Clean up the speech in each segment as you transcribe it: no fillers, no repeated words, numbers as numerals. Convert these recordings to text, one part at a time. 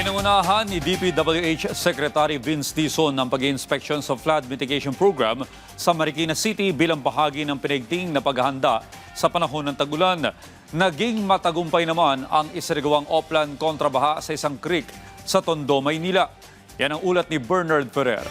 Pinangunahan ni DPWH Secretary Vince Dizon ang pag-i-inspection sa flood mitigation program sa Marikina City bilang bahagi ng pinigting na paghahanda sa panahon ng tag-ulan. Naging matagumpay naman ang isinagawang Oplan kontrabaha sa isang creek sa Tondo, Maynila. Yan ang ulat ni Bernard Ferrer.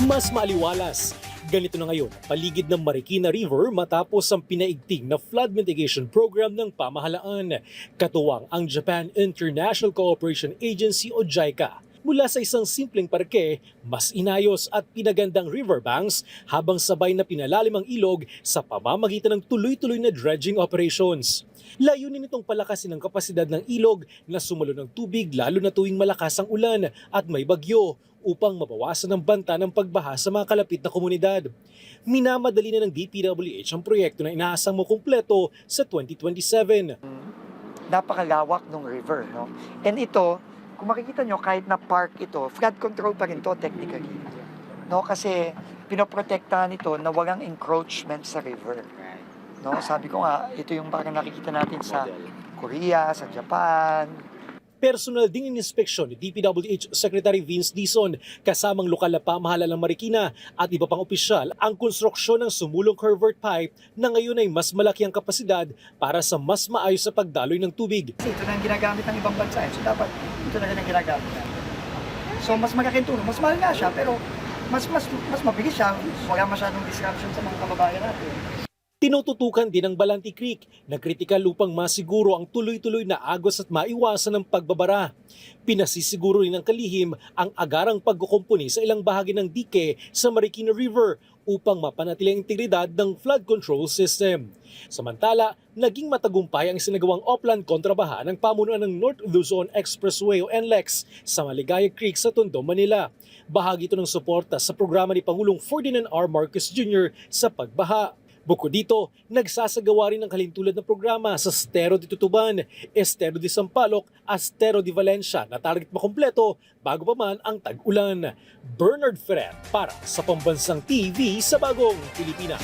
Mas maaliwalas. Ganito na ngayon, paligid ng Marikina River matapos ang pinaigting na flood mitigation program ng pamahalaan. Katuwang ang Japan International Cooperation Agency o JICA. Mula sa isang simpleng parke, mas inayos at pinagandang riverbanks habang sabay na pinalalim ang ilog sa pamamagitan ng tuloy-tuloy na dredging operations. Layunin nitong palakasin ang kapasidad ng ilog na sumalo ng tubig lalo na tuwing malakas ang ulan at may bagyo upang mabawasan ang banta ng pagbaha sa mga kalapit na komunidad. Minamadali na ng DPWH ang proyekto na inaasang makumpleto sa 2027. Napakalawak ng river, no? And ito, kung makikita nyo, kahit na park ito, flood control pa rin to technically. No? Kasi pinoprotektahan ito na walang encroachment sa river. No? Sabi ko nga, ito yung parang nakikita natin sa Korea, sa Japan. Personal ding ininspeksyon ni DPWH Secretary Vince Dizon kasamang lokal na pamahalaan ng Marikina at iba pang opisyal ang konstruksyon ng sumulong culvert pipe na ngayon ay mas malaki ang kapasidad para sa mas maayos sa pagdaloy ng tubig. Kasi ito na ang ginagamit ng ibang bansa. So dapat ito na rin ang ginagamit natin. So mas malaking tulong. Mas mahal nga siya pero mas mabilis siya. Wala masyadong disruption sa mga kababayan natin. Tinututukan din ang Balanti Creek na kritikal upang masiguro ang tuloy-tuloy na agos at maiwasan ang pagbabara. Pinasisiguro rin ng kalihim ang agarang pagkukumpuni sa ilang bahagi ng dike sa Marikina River upang mapanatili ang integridad ng flood control system. Samantala, naging matagumpay ang isinagawang Oplan kontrabaha ng pamunuan ng North Luzon Expressway o NLEX sa Maligaya Creek sa Tondo, Manila. Bahagi ito ng suporta sa programa ni Pangulong Ferdinand R. Marcos Jr. sa pagbaha. Bukod dito, nagsasagawa rin ng kalintulad na programa sa Estero de Tutuban, Estero de Sampaloc at Estero de Valencia na target makumpleto bago pa man ang tag-ulan. Bernard Ferrer para sa Pambansang TV sa Bagong Pilipinas.